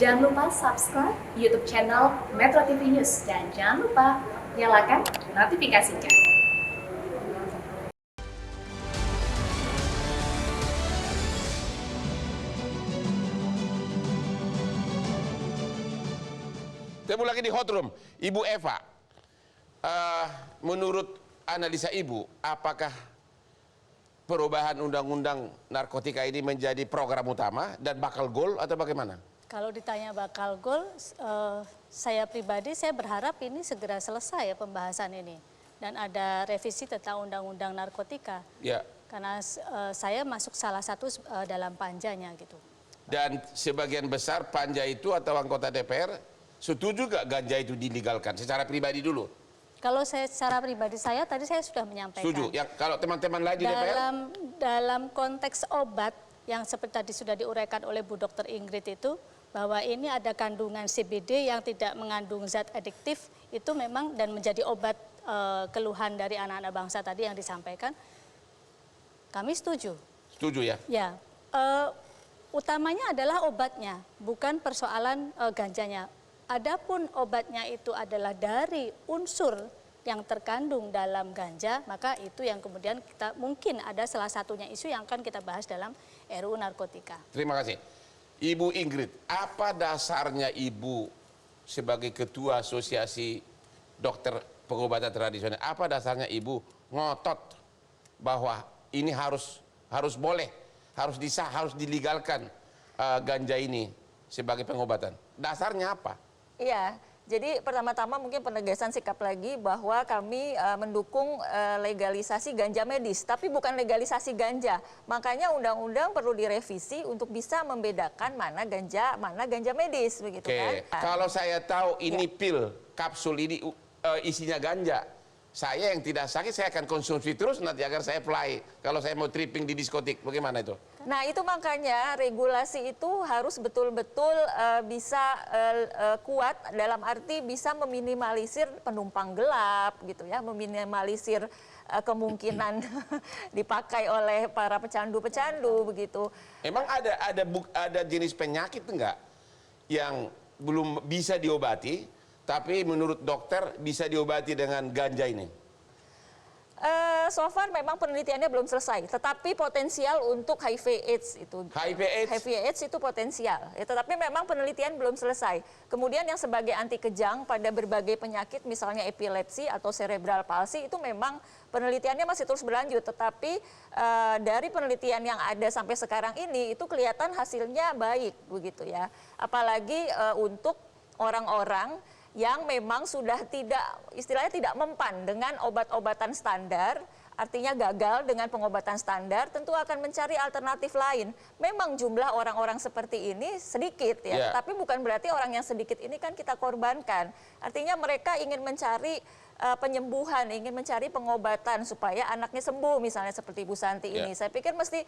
Jangan lupa subscribe YouTube channel Metro TV News dan jangan lupa nyalakan notifikasinya. Ketemu lagi di Hot Room, Ibu Eva. Menurut analisa Ibu, apakah perubahan undang-undang narkotika ini menjadi program utama dan bakal goal atau bagaimana? Kalau ditanya bakal goal, saya pribadi saya berharap ini segera selesai ya pembahasan ini dan ada revisi tentang undang-undang narkotika. Ya. Karena saya masuk salah satu dalam panjanya gitu. Dan sebagian besar panja itu atau anggota DPR setuju gak ganja itu dilegalkan secara pribadi dulu? Kalau saya secara pribadi tadi saya sudah menyampaikan. Setuju. Ya, kalau teman-teman lain di DPR? Dalam konteks obat yang seperti tadi sudah diuraikan oleh Bu Dr. Ingrid itu, bahwa ini ada kandungan CBD yang tidak mengandung zat adiktif, itu memang dan menjadi obat keluhan dari anak-anak bangsa tadi yang disampaikan, kami setuju. Setuju ya? Ya, utamanya adalah obatnya, bukan persoalan ganjanya. Adapun obatnya itu adalah dari unsur yang terkandung dalam ganja, maka itu yang kemudian kita mungkin ada salah satunya isu yang akan kita bahas dalam RUU Narkotika. Terima kasih. Ibu Ingrid, apa dasarnya Ibu sebagai Ketua Asosiasi Dokter Pengobatan Tradisional, apa dasarnya Ibu ngotot bahwa ini harus boleh, harus dilegalkan ganja ini sebagai pengobatan? Dasarnya apa? Iya, jadi pertama-tama mungkin penegasan sikap lagi bahwa kami mendukung legalisasi ganja medis, tapi bukan legalisasi ganja. Makanya undang-undang perlu direvisi untuk bisa membedakan mana ganja medis, begitu kan? Kalau saya tahu ini pil, kapsul ini isinya ganja, saya yang tidak sakit saya akan konsumsi terus nanti agar saya fly. Kalau saya mau tripping di diskotik, bagaimana itu? Nah itu makanya regulasi itu harus betul-betul bisa kuat dalam arti bisa meminimalisir penumpang gelap gitu ya, meminimalisir kemungkinan dipakai oleh para pecandu-pecandu begitu. Emang ada jenis penyakit enggak yang belum bisa diobati tapi menurut dokter bisa diobati dengan ganja ini? So far memang penelitiannya belum selesai, tetapi potensial untuk HIV/AIDS itu. HIV/AIDS itu potensial, ya, tetapi memang penelitian belum selesai. Kemudian yang sebagai anti kejang pada berbagai penyakit, misalnya epilepsi atau cerebral palsy, itu memang penelitiannya masih terus berlanjut. Tetapi dari penelitian yang ada sampai sekarang ini, itu kelihatan hasilnya baik, begitu ya. Apalagi untuk orang-orang yang memang sudah istilahnya tidak mempan dengan obat-obatan standar, artinya gagal dengan pengobatan standar, tentu akan mencari alternatif lain. Memang jumlah orang-orang seperti ini sedikit ya, tapi bukan berarti orang yang sedikit ini kan kita korbankan. Artinya mereka ingin mencari penyembuhan, ingin mencari pengobatan supaya anaknya sembuh, misalnya seperti Bu Santi ini. Saya pikir mesti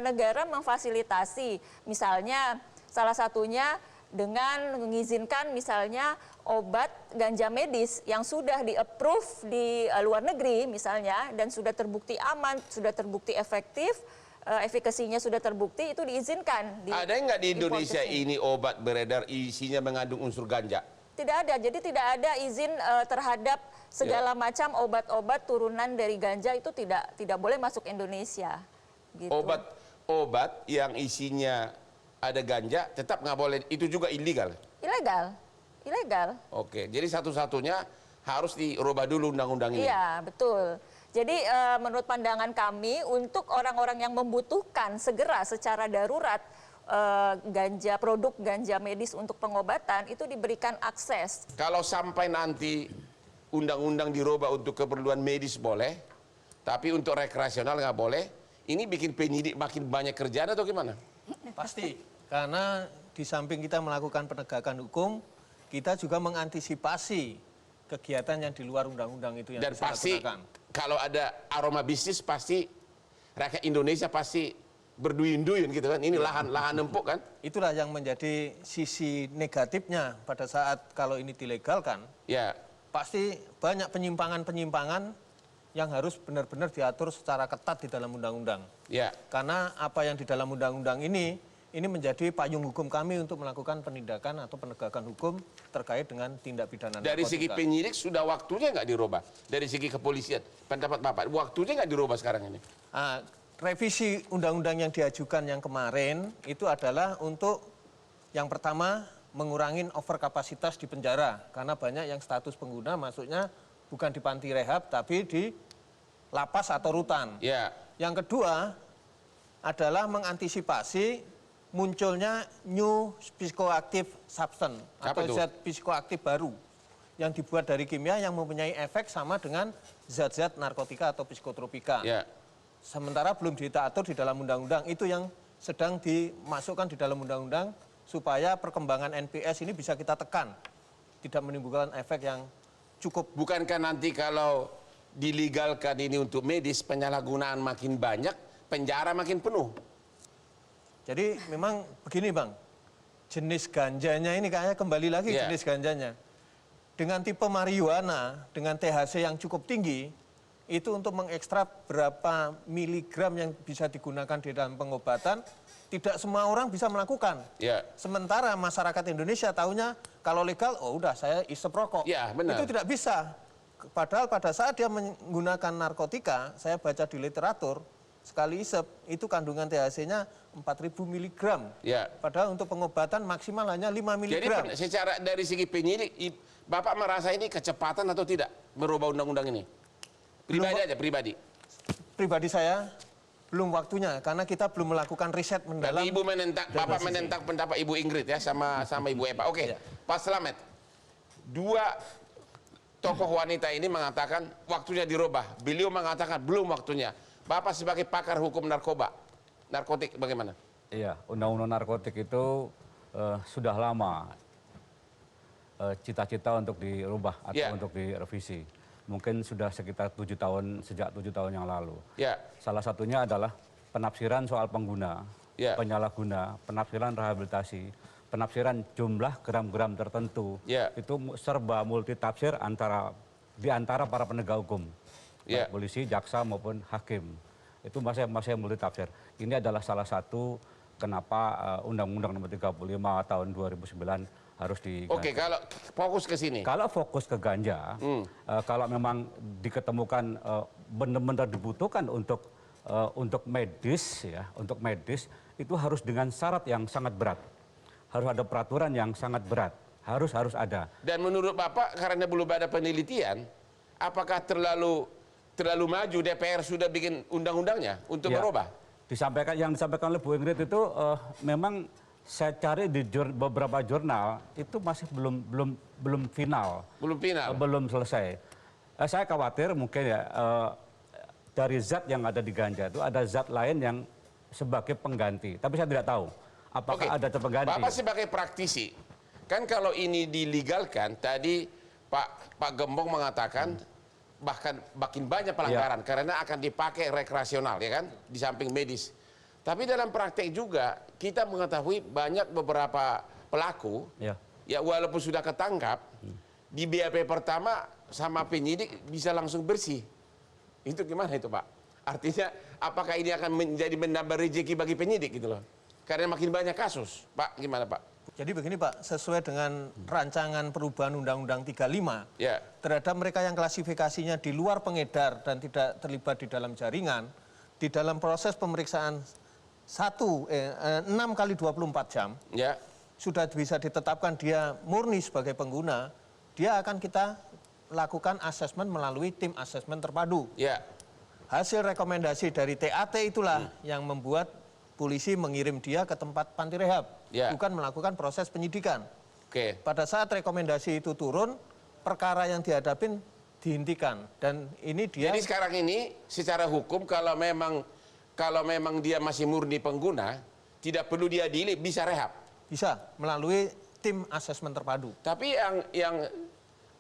negara memfasilitasi, misalnya salah satunya dengan mengizinkan misalnya obat ganja medis yang sudah di-approve di luar negeri misalnya dan sudah terbukti aman, sudah terbukti efektif, efikasinya sudah terbukti, itu diizinkan. Ada nggak di Indonesia ini obat beredar isinya mengandung unsur ganja? Tidak ada, jadi tidak ada izin terhadap segala macam obat-obat turunan dari ganja, itu tidak boleh masuk Indonesia. Gitu. Obat yang isinya ada ganja tetap nggak boleh, itu juga ilegal? Ilegal. Oke, jadi satu-satunya harus dirubah dulu undang-undang ini? Iya, betul. Jadi menurut pandangan kami untuk orang-orang yang membutuhkan segera secara darurat produk ganja medis untuk pengobatan itu diberikan akses. Kalau sampai nanti undang-undang dirubah untuk keperluan medis boleh, tapi untuk rekreasional nggak boleh, ini bikin penyidik makin banyak kerjaan atau gimana? Pasti. Karena di samping kita melakukan penegakan hukum, kita juga mengantisipasi kegiatan yang di luar undang-undang itu yang dan pasti kalau ada aroma bisnis pasti rakyat Indonesia pasti berduyun-duyun gitu kan. Ini lahan empuk kan. Itulah yang menjadi sisi negatifnya pada saat kalau ini dilegalkan. Ya. Pasti banyak penyimpangan-penyimpangan yang harus benar-benar diatur secara ketat di dalam undang-undang. Ya. Karena apa yang di dalam undang-undang ini ini menjadi payung hukum kami untuk melakukan penindakan atau penegakan hukum terkait dengan tindak pidana narkotika. Dari segi penyidik sudah waktunya nggak dirubah? Dari segi kepolisian, pendapat Bapak, waktunya nggak dirubah sekarang ini? Revisi undang-undang yang diajukan yang kemarin itu adalah untuk yang pertama mengurangi overkapasitas di penjara. Karena banyak yang status pengguna masuknya bukan di panti rehab tapi di lapas atau rutan. Ya. Yang kedua adalah mengantisipasi munculnya new psychoactive substance atau zat psikoaktif baru yang dibuat dari kimia yang mempunyai efek sama dengan zat-zat narkotika atau psikotropika. Ya. Sementara belum diatur di dalam undang-undang, itu yang sedang dimasukkan di dalam undang-undang supaya perkembangan NPS ini bisa kita tekan, tidak menimbulkan efek yang cukup. Bukankah nanti kalau dilegalkan ini untuk medis, penyalahgunaan makin banyak, penjara makin penuh? Jadi memang begini Bang, jenis ganjanya ini kayaknya kembali lagi jenis ganjanya. Dengan tipe marijuana, dengan THC yang cukup tinggi, itu untuk mengekstrak berapa miligram yang bisa digunakan di dalam pengobatan, tidak semua orang bisa melakukan. Sementara masyarakat Indonesia tahunya kalau legal, oh udah saya isep rokok. Itu tidak bisa. Padahal pada saat dia menggunakan narkotika, saya baca di literatur, sekali isep itu kandungan THC-nya 4.000 mg. Padahal untuk pengobatan maksimal hanya 5 mg. Jadi secara dari segi penyidik, Bapak merasa ini kecepatan atau tidak merubah undang-undang ini? Pribadi aja, pribadi. Pribadi saya belum waktunya karena kita belum melakukan riset mendalam. Tapi Ibu menentang, Bapak menentang pendapat Ibu Ingrid ya sama Ibu Eva. Oke. Pak Slamet, dua tokoh wanita ini mengatakan waktunya dirubah. Beliau mengatakan belum waktunya. Bapak sebagai pakar hukum narkotik bagaimana? Iya, undang-undang narkotik itu sudah lama cita-cita untuk dirubah atau untuk direvisi. Mungkin sudah sekitar sejak 7 tahun yang lalu. Salah satunya adalah penafsiran soal pengguna, penyalahguna, penafsiran rehabilitasi, penafsiran jumlah gram-gram tertentu. Itu serba multitafsir di antara para penegak hukum. Baik polisi, jaksa maupun hakim. Itu masih multitafsir. Ini adalah salah satu kenapa Undang-Undang Nomor 35 tahun 2009 harus diganti. Oke, kalau fokus ke sini. Kalau fokus ke ganja, kalau memang diketemukan benar-benar dibutuhkan untuk medis itu harus dengan syarat yang sangat berat. Harus ada peraturan yang sangat berat. Harus ada. Dan menurut Bapak karena belum ada penelitian, apakah terlalu maju DPR sudah bikin undang-undangnya untuk merubah? Yang disampaikan oleh Bu Ingrid itu memang saya cari di beberapa jurnal itu masih belum final. Belum selesai. Saya khawatir mungkin dari zat yang ada di ganja itu ada zat lain yang sebagai pengganti. Tapi saya tidak tahu apakah ada pengganti. Bapak sebagai praktisi, kan kalau ini dilegalkan, tadi Pak Gembong mengatakan bahkan makin banyak pelanggaran karena akan dipakai rekreasional, ya kan, di samping medis. Tapi dalam praktek juga kita mengetahui banyak beberapa pelaku, ya walaupun sudah ketangkap, di BAP pertama sama penyidik bisa langsung bersih. Itu gimana itu Pak? Artinya apakah ini akan menjadi menambah rezeki bagi penyidik gitu loh? Karena makin banyak kasus. Pak, gimana Pak? Jadi begini Pak, sesuai dengan rancangan perubahan Undang-Undang 35, terhadap mereka yang klasifikasinya di luar pengedar dan tidak terlibat di dalam jaringan, di dalam proses pemeriksaan 6 kali 24 jam, sudah bisa ditetapkan dia murni sebagai pengguna, dia akan kita lakukan asesmen melalui tim asesmen terpadu. Hasil rekomendasi dari TAT itulah yang membuat polisi mengirim dia ke tempat panti rehab, bukan melakukan proses penyidikan. Pada saat rekomendasi itu turun, perkara yang dihadapin dihentikan. Dan ini dia. Jadi sekarang ini secara hukum kalau memang dia masih murni pengguna, tidak perlu diadili, bisa rehab. Bisa melalui tim asesmen terpadu. Tapi yang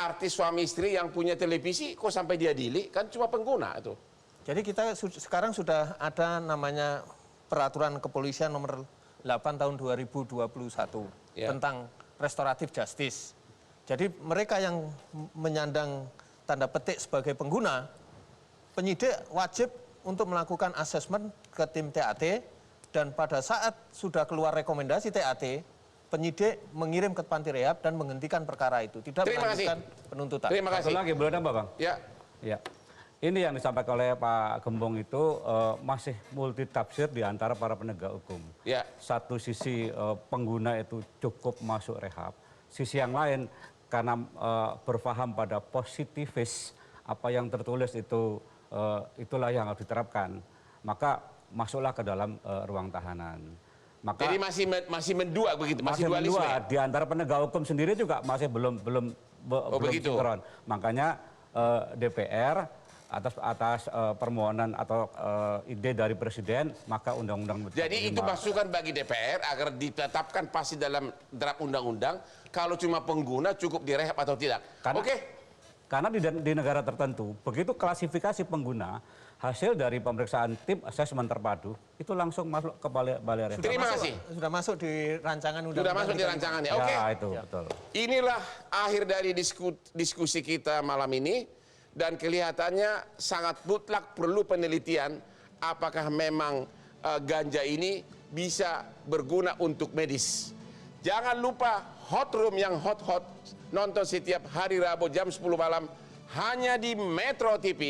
artis suami istri yang punya televisi kok sampai diadili, kan cuma pengguna itu. Jadi kita sekarang sudah ada namanya peraturan kepolisian nomor 8 tahun 2021 tentang restoratif justice. Jadi mereka yang menyandang tanda petik sebagai pengguna, penyidik wajib untuk melakukan asesmen ke tim TAT Dan pada saat sudah keluar rekomendasi TAT, penyidik mengirim ke panti rehab dan menghentikan perkara itu, tidak melanjutkan penuntutan. Terima kasih. Satu lagi, boleh nambah, Bang? Ya. Ya. Ini yang disampaikan oleh Pak Gembong itu masih multitafsir di antara para penegak hukum. Ya. Satu sisi pengguna itu cukup masuk rehab, sisi yang lain karena berpaham pada positivis apa yang tertulis itu itulah yang harus diterapkan, maka masuklah ke dalam ruang tahanan. Maka, jadi masih mendua begitu, masih dualisme. Mendua. Di antara penegak hukum sendiri juga masih belum sinkron. Makanya DPR atas permohonan atau ide dari Presiden, maka undang-undang. Jadi itu masukan bagi DPR agar ditetapkan pasti dalam draft undang-undang kalau cuma pengguna cukup direhab atau tidak. Karena di negara tertentu begitu klasifikasi pengguna, hasil dari pemeriksaan tim asesmen terpadu itu langsung masuk ke balai rehab. Terima kasih. Sudah masuk di rancangan undang-undang. Sudah masuk di rancangannya. Oke. Ya, itu betul. Inilah akhir dari diskusi kita malam ini, dan kelihatannya sangat mutlak perlu penelitian apakah memang ganja ini bisa berguna untuk medis. Jangan lupa Hot Room yang hot-hot nonton setiap hari Rabu jam 10 malam hanya di Metro TV.